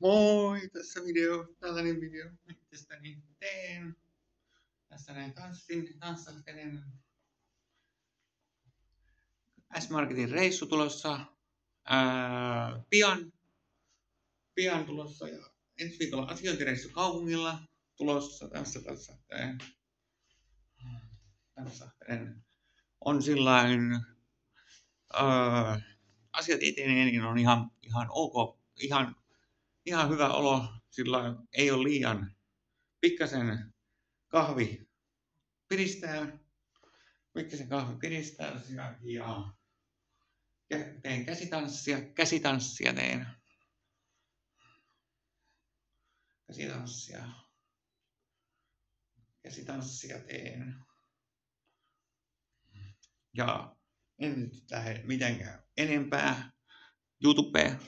Moi, tässä tällainen video itsestäni teen. Tässä näin tanssahtelen. S-Marketin reissu tulossa pian tulossa ja ensi viikolla asiointireissu kaupungilla tulossa. Tanssahtelen. On sillain asiat etenee, niin on ihan ok, ihan hyvä olo, sillä ei ole liian pikkasen kahvi piristää ja teen käsitanssia teen. Käsitanssia teen. Ja en nyt lähde mitenkään enempää YouTubeen